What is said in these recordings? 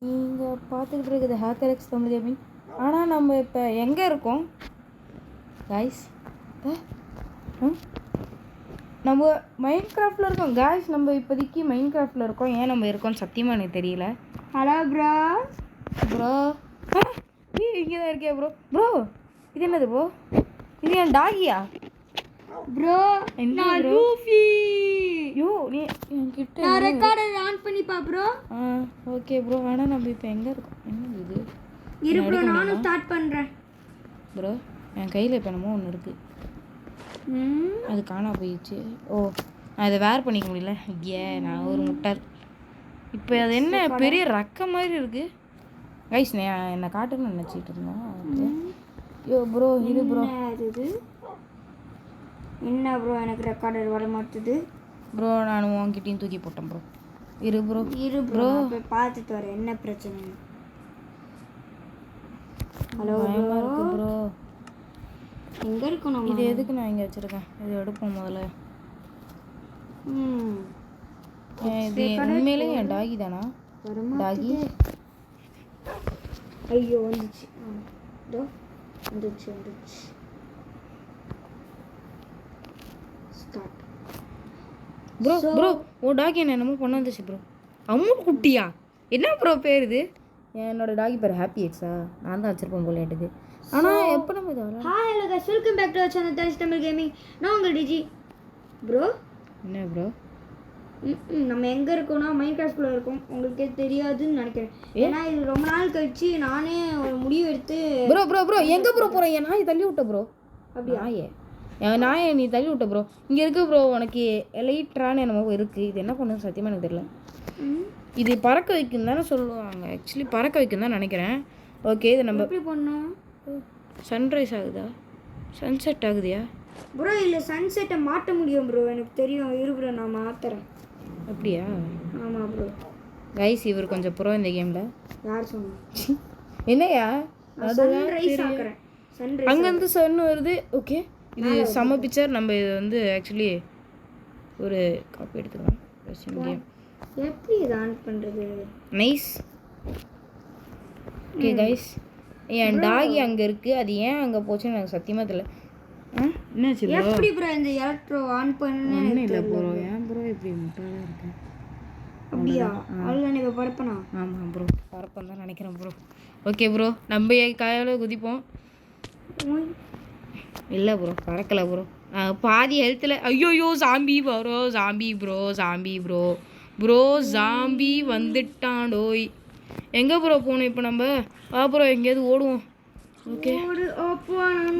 நீங்கள் பார்த்துக்கிட்டு இருக்குது ஹேக்கர் எக்ஸ் தமிழ் கேமிங். ஆனால் நம்ம இப்போ எங்கே இருக்கோம் காய்ஸ்? நம்ம மைண்ட் கிராஃப்டில் இருக்கோம் காய்ஸ். நம்ம இப்போதைக்கு மைண்ட் கிராஃப்டில் இருக்கோம். ஏன் நம்ம இருக்கோம்னு சத்தியமாக எனக்கு தெரியல. Hello bro. ப்ரோ நீ இங்கே தான் இருக்கியா ப்ரோ? ப்ரோ இது என்னது ப்ரோ? இது என் டாகியா ப்ரோ? நான் லூஃபி. யோ நீ என்கிட்ட நான் ரெக்கார்டர் ஆன் பண்ணிப்பா ப்ரோ. Okay bro. ஆனால் நம்ம இப்போ எங்கே இருக்கோம்? என்ன இது? இரு ப்ரோ, நானும் ஸ்டார்ட் பண்ணுறேன் ப்ரோ. என் கையில் இப்போ என்னமோ ஒன்று இருக்குது. அது காணா போயிடுச்சு. ஓ நான் அதை வேர் பண்ணிக்க முடியல. நான் ஒரு முட்டாள். இப்போ அது என்ன பெரிய ரக்க மாதிரி இருக்குது கைஸ். என்னை காட்டுன்னு நினச்சிட்டு இருந்தேன். யோ ப்ரோ இது ப்ரோ இது என்ன ப்ரோ? எனக்கு ரெக்கார்டர் வர மாட்டுது ப்ரோ. நான் உங்ககிட்டயும் தூக்கி போட்டேன் ப்ரோ. இரு ப்ரோ போய் பார்த்துட்டு வரேன் என்ன பிரச்சனை. ஹலோ ப்ரோ எங்கே இருக்கணும்? இது எதுக்கு நான் இங்கே வச்சுருக்கேன்? இது எடுப்போம் முதல்ல. இது உண்மையிலேயே என் டாகி தானா? டாகி ஐயோ வந்துச்சு. வந்துச்சு. Start bro. ப்ரோ ஓ டாகி என்னமோ பண்ண வந்துச்சு ப்ரோ. அம்மா குட்டியா? என்ன ப்ரோ பேர் இது? என்னோட டாகி பேர் ஹாப்பி எக்ஸா? நான் தான் வச்சுருப்பேன் போல எடுத்து. ஆனால் எப்போ நம்ம இது hi hello guys, welcome back to our channel dance Tamil gaming. நான் உங்கள் டிஜி ப்ரோ. என்ன ப்ரோ? நம்ம எங்கே இருக்கோம்னா மைண்ட் கிராஃப்ட்குள்ளே இருக்கோம். உங்களுக்கே தெரியாதுன்னு நினைக்கிறேன். ஏன்னா இது ரொம்ப நாள் கழிச்சு நானே ஒரு முடிவு எடுத்து. ப்ரோ எங்கே ப்ரோ போகிறேன்? என் நாயை தள்ளி விட்ட ப்ரோ. அப்படியா? என் நாயை நீ தள்ளி விட்ட ப்ரோ. இங்கே இருக்கு ப்ரோ. உனக்கு எலைட்ரான்னு என்னமோ இருக்குது. இது என்ன பண்ணுறது சத்தியமாக எனக்கு தெரியல. இது பறக்க வைக்கும் தானே சொல்லுவாங்க. ஆக்சுவலி பறக்க வைக்கும் தான் நினைக்கிறேன். ஓகே இது நம்ம எப்படி பண்ணோம்? சன்ரைஸ் ஆகுதா சன்செட் ஆகுதியா ப்ரோ? இல்லை சன்செட்டை மாற்ற முடியும் ப்ரோ, எனக்கு தெரியும். இரு ப்ரோ நான் மாற்றுறேன். அப்படியா? ஆமாம் ப்ரோ. கைஸ் இவர் கொஞ்சம் ப்ரோ இந்த கேமில். யார் சொன்னா? என்னையா சன்ரைஸ் ஆக்குறேன். சன்ரைஸ் அங்கேருந்து சன் வருது. ஓகே இது செம்ம பிக்சர். நம்ம இது வந்து ஆக்சுவலி ஒரு காப்பி எடுத்துக்கலாம். கேம் எப்படி இது ஆன் பண்ணுறது? நைஸ். ஓகே கைஸ் என் டாகி அங்கே இருக்குது. அது ஏன் அங்கே போச்சுன்னு எனக்கு சத்தியமாக தெரியல. என்னாச்சு எப்படி ப்ரோ இந்த எலக்ட்ரோ ஆன் பண்ணு? இல்லை ப்ரோ. ஏன் ப்ரோ இப்படி முட்டாளாக இருக்கு? அப்படியா? அவ்வளோதான் இப்போ பரப்பனா? ஆமாம் ப்ரோ பரப்பம் தான் நினைக்கிறேன் ப்ரோ. ஓகே ப்ரோ நம்ம காயால் குதிப்போம். இல்லை ப்ரோ பறக்கலை ப்ரோ. பாதி ஹெல்த்தில். ஐயோயோ சாம்பி ப்ரோ. சாம்பி ப்ரோ வந்துட்டாண்டோய். எங்கே ப்ரோ போகணும் இப்போ நம்ம? வா ப்ரோ எங்கேயாவது ஓடுவோம். ஓகே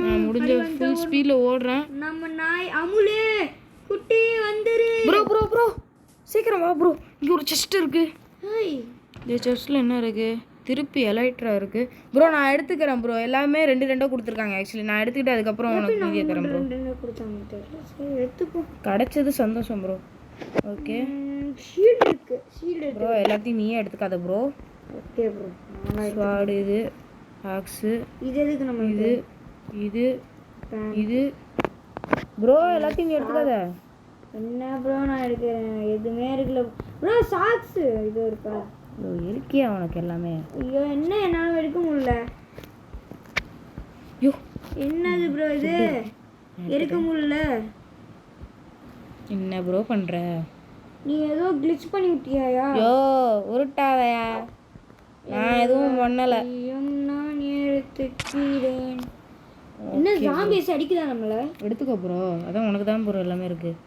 நான் முடிஞ்ச ஃபுல் ஸ்பீடில் ஓடுறேன். நம்ம நாய் அமுலே குட்டி வந்துரு. ப்ரோ சீக்கிரம் வா ப்ரோ. இங்கே ஒரு செஸ்ட் இருக்குது. இந்த செஸ்ட்டில் என்ன இருக்குது? திருப்பி எலைட்ரா இருக்குது ப்ரோ. நான் எடுத்துக்கிறேன் ப்ரோ. எல்லாமே 2 கொடுத்துருக்காங்க. ஆக்சுவலி நான் எடுத்துக்கிட்டு அதுக்கப்புறம் உனக்கு மீதியை தரேன் ப்ரோ. கிடைச்சது சந்தோஷம் ப்ரோ. ஓகே ஷீல்டு இருக்குது ப்ரோ. எல்லாத்தையும் நீயே எடுத்துக்காத ப்ரோ. Okay bro. ஸ்வாடு இது ஆக்ஸு இது எதுக்கு நம்ம இது ப்ரோ எல்லாத்தையும் நீ எடுத்துக்காத. என்ன ப்ரோ நான் எடுக்கிறேன்? எதுவுமே இருக்குல்ல ப்ரோ. சாக்ஸ் இது இருக்கா? இருக்கியா உனக்கு எல்லாமே? ஐயோ என்ன என்னால் எடுக்க முடியல. ஐயோ என்னது ப்ரோ இது? எடுக்க முடியல. என்ன ப்ரோ பண்ணுற? நீ ஏதோ கிளிச் பண்ணி விட்டியாயா? யோ உருட்டாதயா. நான் எதுவும் பண்ணலை. நான் எடுத்துக்கிறேன். என்ன ஜாம்பிஸ் அடிக்குதா நம்மளை? எடுத்துக்கோ ப்ரோ. அதான் உனக்கு தான் ப்ரோ எல்லாமே இருக்குது.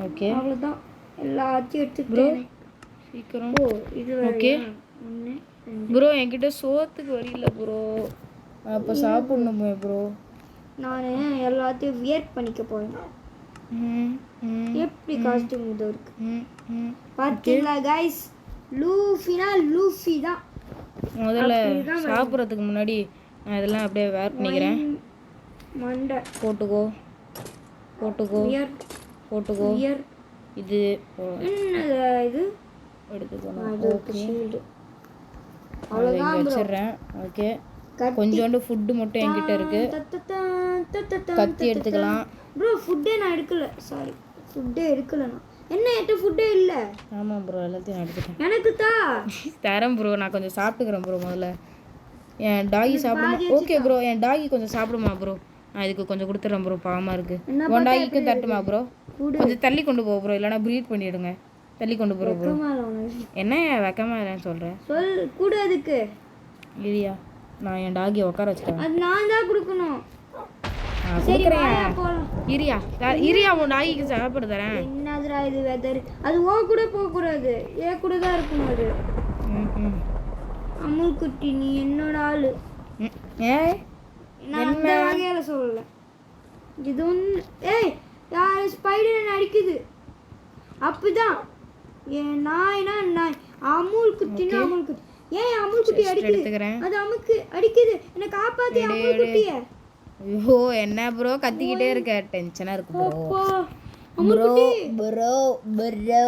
ஓகே அவ்வளோதான் எல்லாத்தையும் எடுத்துக்கிறேன் சீக்கிரம். ஓ இது ஓகே ப்ரோ. என்கிட்ட சோத்துக்கு வழியில்லை ப்ரோ. அப்போ சாப்பிடணுமே ப்ரோ. நான் எல்லாத்தையும் வியர் பண்ணிக்க போகிறேன். எப்படி காஸ்டியூம் இது இருக்கு பார்த்தீங்களா கைஸ்? லூஃபி தான். முதல்ல சாப்பிட்றதுக்கு முன்னாடி நான் இதெல்லாம் அப்படியே வேர் பண்ணிக்கிறேன். மண்டை போட்டுக்கோ. இது இது எடுத்துக்கணும். அவ்வளோதான் வச்சிடுறேன். ஓகே கொஞ்சோண்டு ஃபுட்டு மட்டும் என்கிட்ட இருக்கு. கத்தி எடுத்துக்கலாம் ப்ரோ. ஃபுட்டே நான் எடுக்கல. சாரி ஃபுட்டே எடுக்கல. நான் என்ன என்கிட்ட ஃபுட்டே இல்ல. ஆமாம் ப்ரோ, எல்லாத்தையும் நான் எடுத்துட்டேன். எனக்கு தா. தரேன் ப்ரோ, நான் கொஞ்சம் சாப்பிட்டுக்கிறேன் ப்ரோ. முதல்ல என் டாகி சாப்பிடுமா? ஓகே ப்ரோ, என் டாகி கொஞ்சம் சாப்பிடுமா ப்ரோ? நான் இதுக்கு கொஞ்சம் கொடுத்துட்றேன் ப்ரோ, பாவமாக இருக்குது. உன் டாகிக்கும் தட்டுமா ப்ரோ? கொஞ்சம் தள்ளி கொண்டு போ ப்ரோ, இல்லைனா ப்ரீட் பண்ணிவிடுங்க. தள்ளி கொண்டு போகிற ப்ரோ. என்ன வெக்கமாக இல்லைன்னு சொல்கிறேன்? சொல் கூட அதுக்கு. இல்லையா, நான் என் டாகியை உட்கார வச்சுட்டேன். அது நான் தான் கொடுக்கணும். நான் கொடுக்குறேன். இரியா உன் டாகிக்கு சாப்பிட தரேன். என்னதுடா இது வெதர்? அது ஓ கூட போகக்கூடாது, ஏ கூட தான் இருக்கணும். அது அமுல் குட்டி, நீ என்னோட ஆளு. ஏய், நான் அந்த வகையில சொல்லல. இது ஒன்று. ஏய், யார் ஸ்பைடர் அடிக்குது? அப்படிதான் ஏன் நாய்னா நாய், அமுல் குட்டினா அமுல் குட்டி. ஏன் அமுல் குட்டி அடிக்குது? அது அமுக்கு அடிக்குது. என்ன காப்பாத்தி அமுல் குட்டிய. ஐயோ, என்ன ப்ரோ கத்திக்கிட்டே இருக்க? டென்ஷனா இருக்கு ப்ரோ. அமுல் குட்டி ப்ரோ ப்ரோ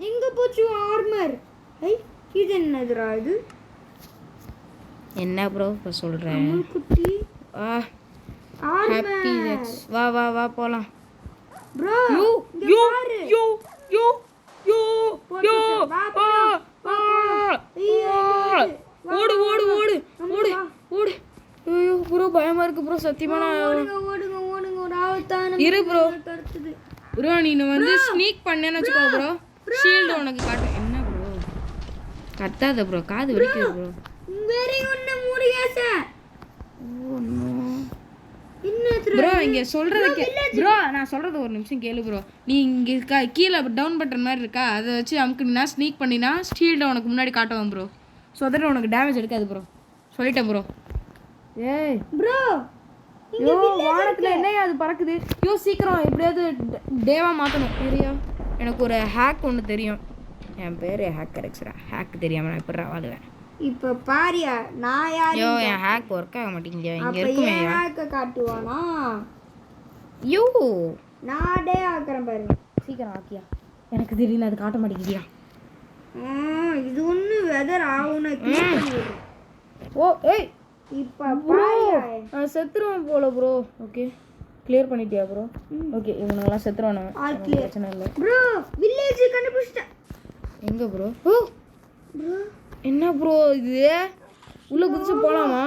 எங்க போச்சு ஆர்மர்? ஐ, இது என்னதுடா இது? என்ன ப்ரோ இப்ப சொல்றேன்? அமுல் குட்டி ஹாப்பி ஜெட்ஸ். வா வா வா போலாம் bro. You you you you you you ஓடு ஓடு ஓடு ஓடு ஓடு. ஐயோ ப்ரோ, பயமா இருக்கு ப்ரோ, சத்தியமா. ஓடுங்க ஓடுங்க ஓடுங்க, ஒரு ஆபத்தான இரு ப்ரோ. தடுத்துது ப்ரோ, நீ வந்து ஸ்னீக் பண்ணேன்னு வச்சுக்கோ ப்ரோ, ஷீல்டு உனக்கு காட்டும். என்ன ப்ரோ கத்தாத ப்ரோ, காது வலிக்குது ப்ரோ. வெரி ஒண்ணு மூடியாச. Oh no. என்னது ப்ரோ இங்க சொல்றதுக்கு ப்ரோ, நான் சொல்றது ஒரு நிமிஷம் கேளு ப்ரோ. நீ இங்க கீழே டவுன் பண்ற மாதிரி இருக்கா, அதை வச்சு அமுக்குனா ஸ்னீக் பண்ணினா ஷீல்டு உனக்கு முன்னாடி காட்டுவான் ப்ரோ. ஸோ அதில் உனக்கு டேமேஜ் எடுக்காது ப்ரோ, சொல்லிட்டேன் ப்ரோ. ஏய் ப்ரோ, யோ வானத்துல என்னையா அது பறக்குது? யோ சீக்கிரம் எப்படியாவது டேவா மாற்றணும். ஏரியா எனக்கு ஒரு ஹேக் ஒன்று தெரியும். என் பேர் ஹேக்கர் எக்ஸ்ரா. ஹேக் தெரியாமல் நான் எப்படி வாழுவேன்? இப்ப பாரியா, நான் யார்? யோ என் ஹேக் ஒர்க் ஆக மாட்டேங்குது. இங்கே இருக்குமே ஹேக்க காட்டுவானா? யோ நான் டே ஆக்குறேன் பாரு. சீக்கிரம் ஆக்கியா, எனக்கு திடீர்னு அது காட்ட மாட்டேங்குதியா. இது ஒன்று வெதர் ஆகும்னு கிளிக் பண்ணி. ஓ ஏய், இப்போ பாரியா செத்துருவேன் போல ப்ரோ. ஓகே கிளியர் பண்ணிட்டியா ப்ரோ? ஓகே, இவனுங்கெல்லாம் செத்துருவானுங்க, பிரச்சனை இல்லை ப்ரோ. வில்லேஜ் கண்டுபிடிச்சிட்டேன். எங்கே ப்ரோ? ஓ ப்ரோ என்ன ப்ரோ இது? உள்ளே குதிச்சு போகலாமா?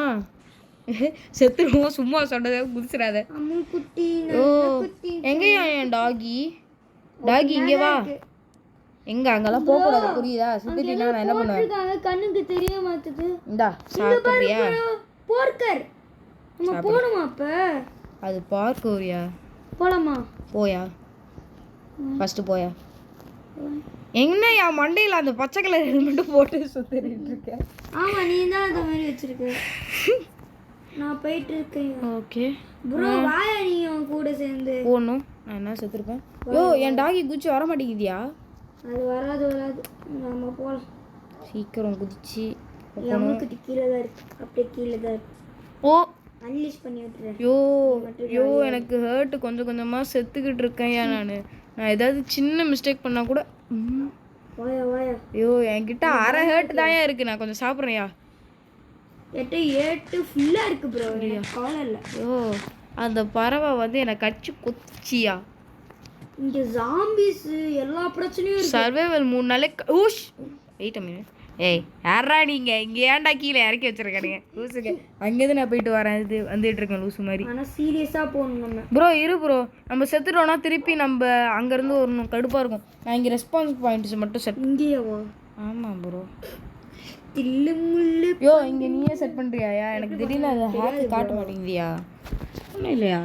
செத்துருவோம், சும்மா சொன்னதை குதிச்சிடாத. அமுல் குட்டி ஓ எங்கேயா என் டாகி? டாகி இங்கே வா. எங்க அங்கெல்லாம் போகக்கூடாது, புரியுதா? சுத்திட்டீங்கன்னா நான் என்ன பண்ணுவேன்? கண்ணுக்கு தெரிய மாட்டுது. இந்தா சாப்பிட்றியா? போர்க்கர் நம்ம போணுமா? அப்ப அது பார்க்கோரியா? போலாமா? போயா ஃபர்ஸ்ட் போயா. என்னையா மண்டையில் அந்த பச்சை கலர் ஹெல்மெட்டு போட்டு சுத்திட்டு இருக்கேன்? ஆமா, நீ தான் அந்த மாதிரி வச்சிருக்க. நான் போயிட்டு இருக்கேன். ஓகே ப்ரோ, வாயா நீ உன் கூட சேர்ந்து. போகணும், நான் என்ன செத்துருப்பேன். யோ என் டாகி குதிச்சு வர மாட்டேங்குதியா? அது வராது வராது, நம்ம போகலாம். சீக்கிரம் குதிச்சு அமுக்குட்டி கீழே தான் இருக்கு, அப்படியே கீழே தான் இருக்கு. ஓ அன்லீஷ் பண்ணி விட்டுறேன். யோ எனக்கு ஹர்ட், கொஞ்சம் கொஞ்சமாக செத்துக்கிட்டு இருக்கேன். நான் ஏதாவது சின்ன மிஸ்டேக் பண்ணால் கூட வாயா வாயா. ஐயோ என்கிட்ட அரை ஹர்ட் தான் இருக்கு, நான் கொஞ்சம் சாப்பிட்றேன்யா. ஏட்டு ஃபுல்லாக இருக்கு ப்ரோ, கவலை இல்லை. ஐயோ அந்த பறவை வந்து என்னை கடிச்சு கொச்சியா. இங்கே ஜாம்பிஸ் எல்லா பிரச்சனையும் இருக்கு. சர்வைவல் 3 நாளைக்கு. ஊஷ் வெயிட் அ மினிட். ஏய் யாரா நீங்கள் இங்கே ஏன்டா கீழே இறக்கி வச்சிருக்கானுங்க லூசுங்க? அங்கேருந்து நான் போயிட்டு வரேன், இது வந்துட்டு இருக்கேன் லூசு மாதிரி. ஆனால் சீரியஸாக போகணும் நம்ம. ப்ரோ இரு ப்ரோ, நம்ம செத்துட்டோம்னா திருப்பி நம்ம அங்கேருந்து ஒரு கடுப்பாக இருக்கும். நான் இங்கே ரெஸ்பான்ஸ் பாயிண்ட்ஸ் மட்டும் செட். இங்கேயாவா? ஆமாம் ப்ரோ. தில்லு முள்ளு. யோ இங்கே நீயே செட் பண்ணுறியா? எனக்கு திடீர்னு அது ஹேக்கு காட்ட மாட்டேங்குதியா? ஒன்றும் இல்லையா,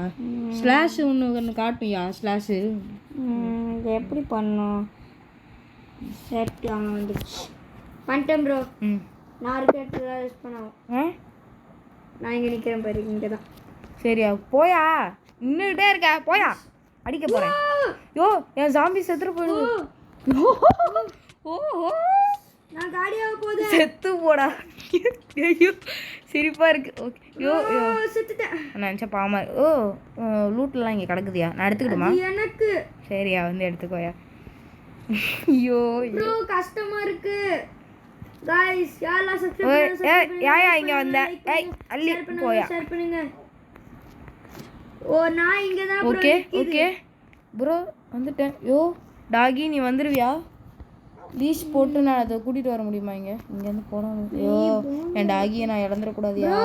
ஸ்லாஷ் ஒன்று காட்டும்யா. ஸ்லாஷு இது எப்படி பண்ணோம்? செட் அவன் வந்துடுச்சு. பண்ணிட்டேன் ப்ரோ. நான் இருக்க இடத்துல ரெஸ்ட் பண்ணுவோம். நான் இங்கே நிற்கிறேன் பாரு, இங்கே தான். சரியா போயா, நின்றுக்கிட்டே இருக்க போயா, அடிக்க போகிறேன். யோ என் ஜாம்பி செத்துட்டு போயிடுது. ஓஹோ நான் காடியாக போகுது. செத்து போடா. ஐயோ சிரிப்பாக இருக்கு. ஓகே யோ யோ செத்துட்டேன். நான் நினச்சேன் பாமா. ஓ லூட்லாம் இங்கே கிடக்குதியா? நான் எடுத்துக்கிட்டுமா? எனக்கு சரியா வந்து எடுத்துக்கோயா. ஐயோ ப்ரோ கஷ்டமா இருக்கு गाइस. யாரெல்லாம் சப்ஸ்கிரைப் பண்ணுங்க? யாயா இங்க வந்த? ஏய் அள்ளி போயா. ஷேர் பண்ணுங்க. ஓ நான் இங்க தான் ப்ரோ. ஓகே ஓகே ப்ரோ வந்துட்டேன். யோ டாகி நீ வந்துருவியா? லீஷ் போட்டு நான் அதை கூட்டிகிட்டு வர முடியுமா? இங்கேருந்து போகிறோம். ஐயோ என் டாகியை நான் இழந்துடக்கூடாதியா?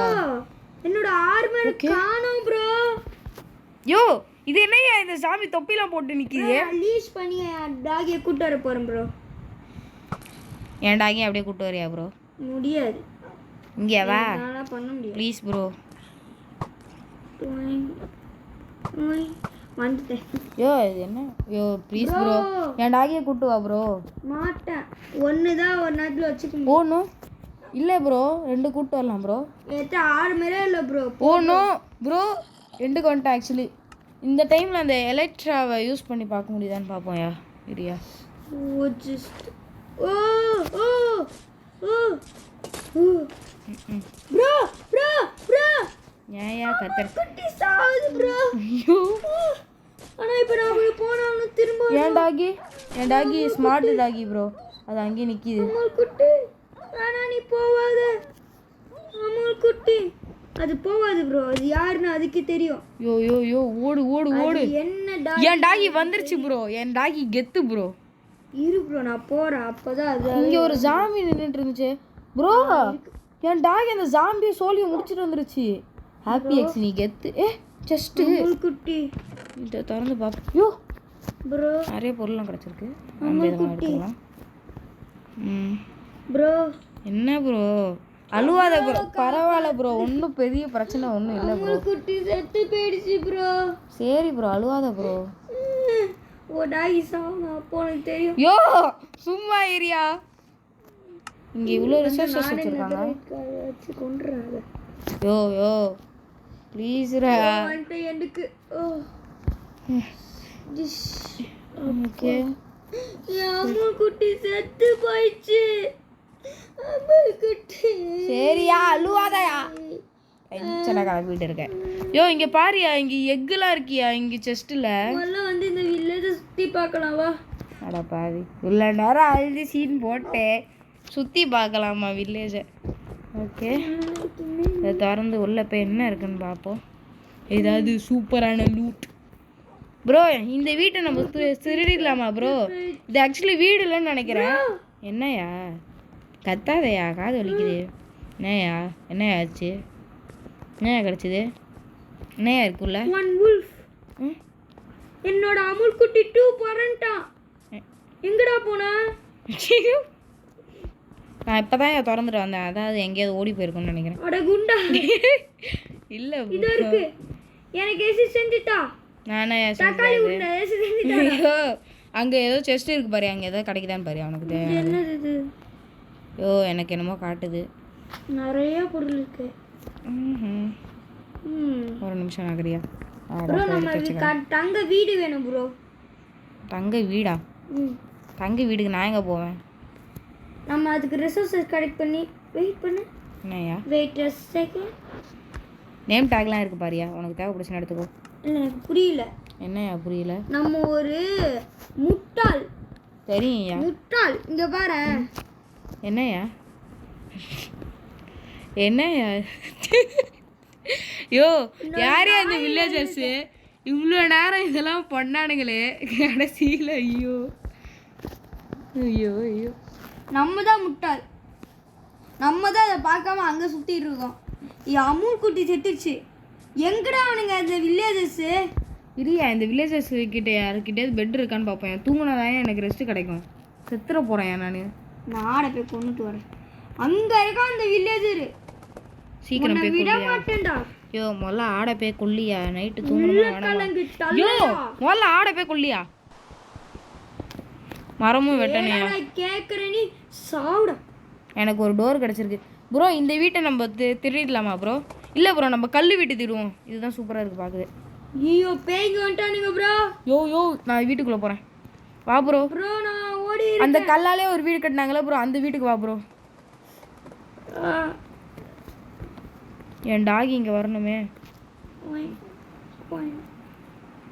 என்னோட ஆர்மர் காணோம் ப்ரோ. யோ இது என்னையா இந்த சாமி தொப்பிலாம் போட்டு நிற்கிது? லீஷ் பண்ணி டாகியை கூட்டு வர போகிறேன் ப்ரோ. என் டாகியை அப்படியே கூட்டு வரியா ப்ரோ? முடியாது. இங்கே வா பண்ண முடியாது ப்ளீஸ் ப்ரோ. வந்துட்டேன். யோ இது என்ன? யோ ப்ளீஸ் ப்ரோ என் டாகியை கூட்டு வா ப்ரோ. மாட்டேன். ஒன்று தான் ஒரு நேரத்தில் வச்சுக்க. ஓ இல்லை ப்ரோ 2 கூட்டு வரலாம் ப்ரோ. ஏற்ற 6 மேலே இல்லை ப்ரோ. ப்ரோ 2க்கு வந்துட்டேன். ஆக்சுவலி இந்த டைமில் அந்த எலக்ட்ராவை யூஸ் பண்ணி பார்க்க முடியுதான்னு பார்ப்போம்யா. இரியா ஓ ஜஸ்ட் ஓ ஓ ஓ ப்ரோ ப்ரோ ப்ரோ ஏன்யா கத்தர் குட்டி சாவுது ப்ரோ. ஐயோ ஆனால் இப்போ நான் போனாலும் திரும்ப என் டாகி ஸ்மார்ட் டாகி ப்ரோ. அது அங்கேயே நிற்கிது. அம்மாள் குட்டி ஆனால் நீ போவாத. அம்மாள் குட்டி அது போவாது ப்ரோ. அது யாருன்னு அதுக்கு தெரியும். யோ யோ யோ ஓடு ஓடு ஓடு. என்ன என் டாகி வந்துருச்சு ப்ரோ. என் டாகி கெத்து ப்ரோ. இரு ப்ரோ நான் போகிறேன். அப்போதான் அது இங்கே ஒரு ஜாம்பி நின்றுட்டு இருந்துச்சு ப்ரோ. என் டாகி அந்த ஜாம்பியை சோழியை முடிச்சுட்டு வந்துருச்சு. ஹாப்பி எக்ஸ் நீ கெத்து. ஜஸ்ட்டு குட்டி இதை திறந்து பார்ப்போம். யோ ப்ரோ நிறைய பொருள்லாம் கிடச்சிருக்கு. நம்ம இதெல்லாம் எடுத்துக்கலாம். ப்ரோ என்ன ப்ரோ அழுவாத ப்ரோ. பரவாயில்ல ப்ரோ ஒன்றும் பெரிய பிரச்சனை ஒன்றும் இல்லை ப்ரோ. குட்டி செத்து போயிடுச்சு ப்ரோ. சரி ப்ரோ அழுவாத ப்ரோ. ஓ டாகி சாவு அப்போ எனக்கு தெரியும். யோ சும்மா ஏரியா. இங்கே இவ்வளோ ரிசோர்ஸஸ் வச்சுருக்காங்க. வச்சு கொண்டுறாங்க. யோ யோ ப்ளீஸ்ரா. எனக்கு ஓகே அம்மா குட்டி செத்து போயிடுச்சு. அம்மா குட்டி சரியா அழுவாதயா. டென்ஷனாக கிளம்பிட்டு இருக்கேன். யோ இங்கே பாரியா இங்கே எக்குலாம் இருக்கியா இங்கே செஸ்ட்டில். முதல்ல வந்து இந்த வில்லேஜை சுற்றி பார்க்கலாம் வா. அடா பாவி இவ்வளோ நேரம் அழுது சீன் போட்டேன். சுற்றி பார்க்கலாமா வில்லேஜை? ஓகே இதை திறந்து உள்ளே போய் என்ன இருக்குன்னு பார்ப்போம். ஏதாவது சூப்பரான லூட் ப்ரோ. இந்த வீட்டை நம்ம திருடிடலாமா ப்ரோ? இது ஆக்சுவலி வீடு இல்லைன்னு நினைக்கிறேன். என்னையா கத்தாதையா காது வலிக்குது. என்னையா ஆச்சு? என்னையா கிடச்சிது? என்னையா இருக்குல்ல? என்னோட அமுல் குட்டி 2 பறந்துட்டான். எங்கடா போனா? நான் இப்போ தான் திறந்துட்டு வந்தேன். அதாவது எங்கேயாவது ஓடி போயிருக்குன்னு நினைக்கிறேன். அட குண்டா இல்லை இது இருக்கு. எனக்கு ஏசி செஞ்சுட்டா. நானே தக்காளி உண்டை ஏசி செஞ்சுட்டா. அங்கே ஏதோ செஸ்ட் இருக்கு பாரு. அங்கே ஏதோ கிடைக்குதான்னு பாரு அவனுக்கு. என்னது இது? யோ எனக்கு என்னமோ காட்டுது. நிறைய பொருள் இருக்கு. ஒரு நிமிஷம் நகரியா. ப்ரோ நம்ம தங்க வீடு வேணும் ப்ரோ. தங்க வீடா? தங்க வீடுக்கு நான் எங்கே போவேன்? நம்ம அதுக்கு ரிசோர்ஸஸ் கலெக்ட் பண்ணி வெயிட் பண்ணு. என்னையா வெயிட் a second. நேம் டேக்லாம் இருக்கு பாரியா. உனக்கு தேவைப்படுச்சுன்னு எடுத்துக்கோ. இல்லை எனக்கு புரியல. என்னையா புரியல? நம்ம ஒரு முட்டாள். தெரியும்யா முட்டாள். இங்கே பாரு. என்னையா என்னையா யோ யாரையா இந்த வில்லேஜர்ஸு இவ்வளோ நேரம் இதெல்லாம் பண்ணானுங்களே கடைசியில். ஐயோ ஐயோ ஐயோ நம்ம தான் முட்டாள். நம்ம தான் அதை பார்க்காம அங்கே சுற்றிட்டு இருக்கோம். அமுல் குட்டி செத்துச்சு. எங்கடா அவனுங்க அந்த வில்லேஜஸ்ஸு? இல்லையா இந்த வில்லேஜர்ஸ் கிட்ட யாருக்கிட்டேயாவது பெட் இருக்கான்னு பார்ப்பேன். தூங்கினாதான் எனக்கு ரெஸ்ட்டு கிடைக்கும். செத்துற போகிறேன் நான் ஆடை போய் கொண்டுட்டு வரேன். அங்கே இருக்கா அந்த வில்லேஜரு. சீக்கிரம் போய் விட மாட்டேன்டா. யோ முதல்ல ஆடை போய் கொல்லியா. நைட்டு தூங்கணும். யோ முதல்ல ஆடை போய் கொல்லியா. மரமும் வெட்டணையா கேட்குறேன். நீ சாவுடா. எனக்கு ஒரு டோர் கிடச்சிருக்கு ப்ரோ. இந்த வீட்டை நம்ம திருடிடலாமா ப்ரோ? இல்லை ப்ரோ நம்ம கல் வீட்டு திருடுவோம். இதுதான் சூப்பராக இருக்குது பார்க்குது. ஐயோ பேய்க்கு வந்துட்டானுங்க ப்ரோ. யோ நான் வீட்டுக்குள்ளே போகிறேன். வா ப்ரோ. ப்ரோ நான் ஓடி அந்த கல்லாலே ஒரு வீடு கட்டினாங்களே ப்ரோ. அந்த வீட்டுக்கு வா ப்ரோ. என் டாகி இங்கே வரணுமே.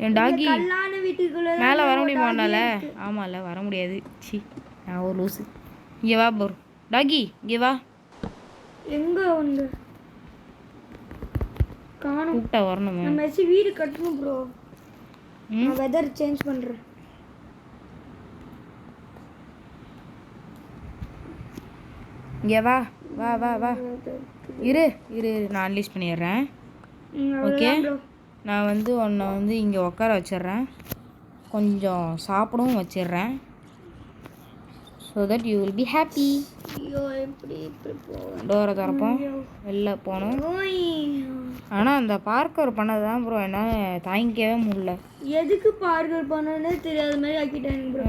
என் டாகி மேலே வர முடியுமானால? ஆமாம்ல வர முடியாது. சி நான் ஒரு லூஸு. இங்கே வா ப்ரோ. டாகி இங்கே வா. எங்கே வந்து காணும் கூப்பிட்டா வரணுமே. நம்ம வீடு கட்டணும் ப்ரோ. நான் வெதர் சேஞ்ச் பண்ணுறேன். இங்கே வா வா வா வா இரு இரு இரு, நான் அன்லீஸ் பண்ணிடுறேன். ஓகே, நான் வந்து உன்னை வந்து இங்கே உட்கார வச்சிடுறேன், கொஞ்சம் சாப்பிடவும் வச்சிடுறேன். So that you will be happy. ஐயோ எப்படி இப்படி போவேன். டோரை திறப்போம், வெளில போகணும். ஆனால் அந்த பார்க்கர் பண்ணது தான் ப்ரோ என்னால் தாங்கிக்கவே முடியல. எதுக்கு பார்க்கர் பண்ணனே தெரியாத மாதிரி ஆக்கிட்டாங்க ப்ரோ.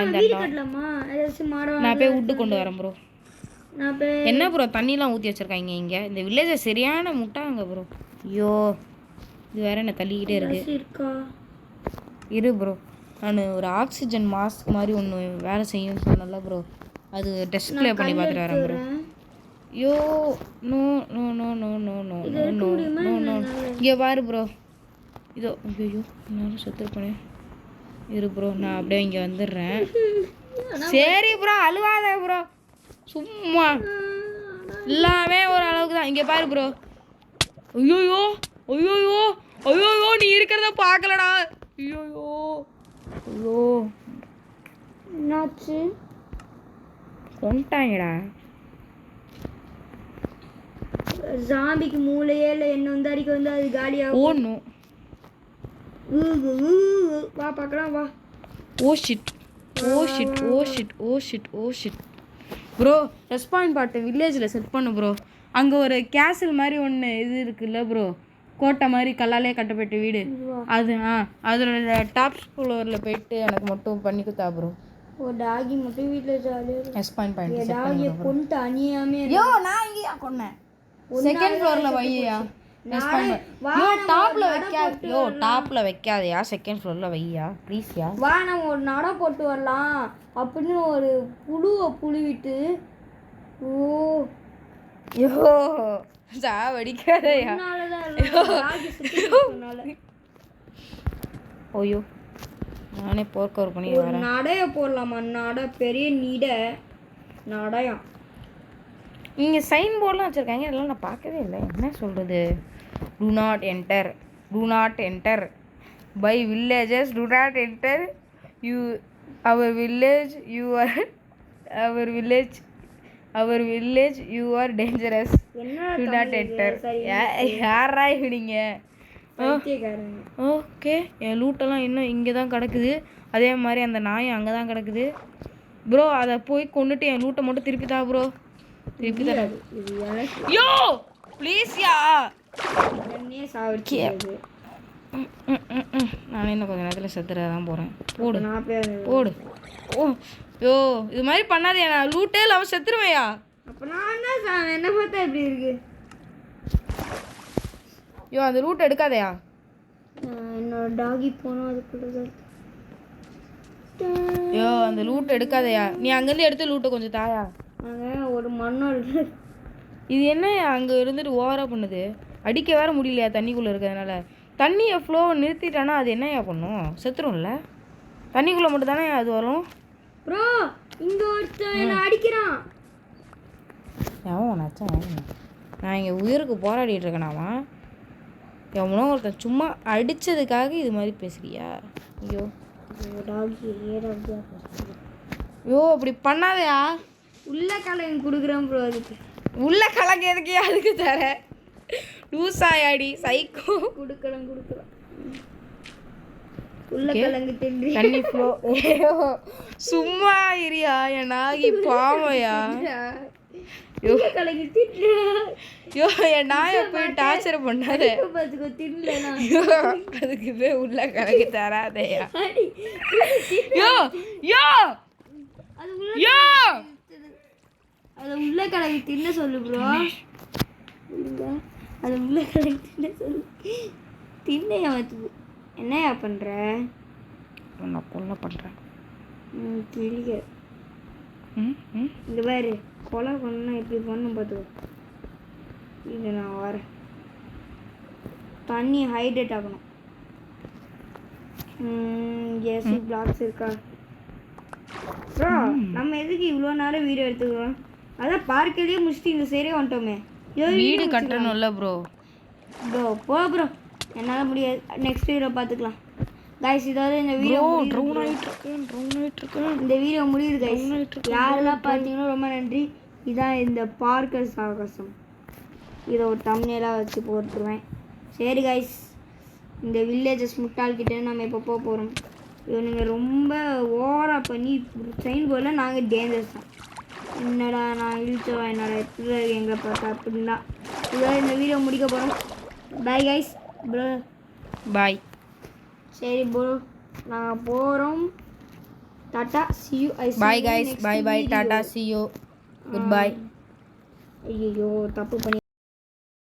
நம்ம வீடு கட்டலாமா? ஏதாச்சும் மாடம் நான் போய் விட்டு கொண்டு வரேன் ப்ரோ. நான் போய் என்ன ப்ரோ தண்ணிலாம் ஊற்றி வச்சுருக்காங்க இங்கே? இந்த வில்லேஜை சரியான முட்டாங்க ப்ரோ. ஐயோ இது வேற என்ன தள்ளிக்கிட்டே இருக்கு. இருக்கா இரு ப்ரோ, நான் ஒரு ஆக்சிஜன் மாஸ்க் மாதிரி ஒன்று வேலை செய்யும்னு சொன்னல ப்ரோ, அது டிஸ்பிளே பண்ணி பார்த்துட்டு வரேன் ப்ரோ. ஐயோ no no no no no no no no no இங்கே பாரு ப்ரோ. இதோ ஐயோ என்னாலும் செத்துருப்பேன். இரு ப்ரோ, நான் அப்படியே இங்கே வந்துடுறேன். சரி ப்ரோ, அழுவாத ப்ரோ, சும்மா எல்லாமே ஒரு அளவுக்கு தான். இங்கே பாரு ப்ரோ. ஐயோயோ ஐயோயோ ஐயோயோ, நீ இருக்கிறத பார்க்கலடா. ஐயோயோ ஐயோ என்னாச்சு? கொண்டாங்கடா. ஜாம்பிக்கு மூளையே இல்லை, என்ன வந்து அடிக்க வந்து அது காலியாக ஓடணும். வா பார்க்கலாம் வா. Oh shit oh shit oh shit oh shit oh shit bro, respond பாட்டு வில்லேஜில் செட் பண்ணு ப்ரோ. அங்கே ஒரு கேசல் மாதிரி ஒன்று இது இருக்குல்ல ப்ரோ, கோட்டை மாதிரி கல்லாலே கட்டப்பட்ட வீடு, அது அதோட டாப் ஃப்ளோரில் போயிட்டு எனக்கு மட்டும் பண்ணி கொடுத்தா ப்ரோ. ஓ டாகி மட்டும் வீட்டில் ஜாலியாக ரெஸ்பாண்ட் பாயிண்ட் டாகியை கொண்டு அணியாமே. யோ நான் இங்கேயா கொன்னேன்? செகண்ட் ஃப்ளோரில் வையா. டாப்ல வைக்காத. யோ டாப்ல வைக்காதயா, செகண்ட் ஃப்ளோர்ல வையா ப்ளீஸ்யா. வா நம்ம ஒரு நடை போட்டு வரலாம் அப்படின்னு ஒரு புழுவை புழுவிட்டு. ஓ யோ சாவடிக்காதயா. ஓயோ நானே போர்க்கவர் பண்ணி வரேன். நடைய போடலாமா? நடை பெரிய நடையா. இங்கே சைன் போர்டெலாம் வச்சுருக்காங்க, இதெல்லாம் நான் பார்க்கவே இல்லை. என்ன சொல்கிறது? do not enter by villages, do not enter you our village, you are our village you are dangerous, do not enter. யாரா இவங்க? ஓகே, என் லூட்டெல்லாம் இன்னும் இங்கே தான் கிடக்குது. அதே மாதிரி அந்த நாய் அங்கே தான் கிடக்குது ப்ரோ. அதை போய் கொண்டுட்டு என் லூட்டை மட்டும் திருப்பி தா ப்ரோ, திருப்பி தர. யோ ப்ளீஸ் யா. நான் இன்னும் கொஞ்சம் நேரத்தில் செத்துற தான் போகிறேன். போடு போடு. ஓ யோ இது மாதிரி பண்ணாதே, நான் லூட்டே இல்லாமல் செத்துருவேயா. அப்போ நான் என்ன பார்த்தா எப்படி இருக்கு? யோ அந்த லூட் எடுக்காதயா. என்னோட டாகி போனோம் அதுக்குள்ள. யோ அந்த லூட் எடுக்காதயா. நீ அங்கேருந்து எடுத்து லூட்டை கொஞ்சம் தாயா. ஒரு மண்ணோட இது என்ன அங்கே இருந்துட்டு ஓவராக பண்ணுது? அடிக்க வேற முடியலையா தண்ணிக்குள்ளே இருக்கிறதுனால? தண்ணியை ஃப்ளோவை நிறுத்திட்டானா அது என்னையா பண்ணும்? செத்துரும்ல. தண்ணிக்குள்ளே மட்டும் தானே அது வரும். ப்ரோ இங்கே ஒருத்தன் அடிக்கிறான். எவன் நச்சேன்? நான் இங்கே உயிருக்கு போராடிட்டு இருக்கேனாமா? எவனோ ஒருத்தன் சும்மா அடித்ததுக்காக இது மாதிரி பேசுறியா? ஐயோ ஐயோ அப்படி பண்ணாதயா. உள்ள கலங்க கொடுக்குறேன் ப்ரோ. அதுக்கு உள்ள கலங்க எதுக்கு? அதுக்கு தர லூசாயாடி சைக்கோ. கொடுக்கலாம் உள்ள கலங்கு தின்றி தண்ணி ஃப்ளோ. சும்மா இரியா என் நாகி பாவையா. கலங்கி தின்று. யோ என் நாயை போய் டார்ச்சர் பண்ணாத. அதுக்கு போய் உள்ள கலங்கி தராதையா. யோ யோ யோ அது உள்ள கலங்கி தின்ன சொல்லு ப்ரோ. அது உள்ள கலங்கி தின்ன சொல்லு. தின்னையா வச்சு என்னையா பண்ணுற? நான் கொலை பண்ணுறேன். கிளிக்க இங்கே பாரு, கொலை பண்ணா எப்படி பண்ணும் பார்த்துக்கோ. இது நான் வரேன். தண்ணி ஹைட்ரேட் ஆகணும். ஏசி பிளாக்ஸ் இருக்கா ப்ரோ? நம்ம எதுக்கு இவ்வளோ நேரம் வீடியோ எடுத்துக்கிறோம்? அதான் பார்க்கலையே முடிச்சுட்டு இந்த சரியாக வந்துட்டோமே. வீடு கட்டணும்ல ப்ரோ. போ ப்ரோ, என்னால் முடியாது. நெக்ஸ்ட் வீடியோ பார்த்துக்கலாம் கைஸ். இதாவது இந்த வீடியோ இந்த வீடியோ முடியுது கைஸ். யாரெல்லாம் பார்த்தீங்கன்னா ரொம்ப நன்றி. இதான் இந்த பார்க்க சாகசம். இதை ஒரு தம்ப்நெயிலாக வச்சு போட்டுருவேன். சரி கைஸ், இந்த வில்லேஜஸ் முட்டாள்கிட்ட நம்ம இப்போ போக போகிறோம். இவனுங்க ரொம்ப ஓவராக பண்ணி ட்ரெயின் போல் நாங்கள் டேஞ்சர்ஸ் தான். என்னடா நான் இழுச்சவா என்னடா எப்படி எங்களை பார்த்தா அப்படின்னா இதான் இந்த வீடியோ முடிக்க போகிறோம். Bye guys bro. பாய். சரி ப்ரோ, நாங்கள் போகிறோம். டாட்டா see you. Bye guys. Bye bye. டாட்டா see you. Good bye. ஐயோ தப்பு பண்ணி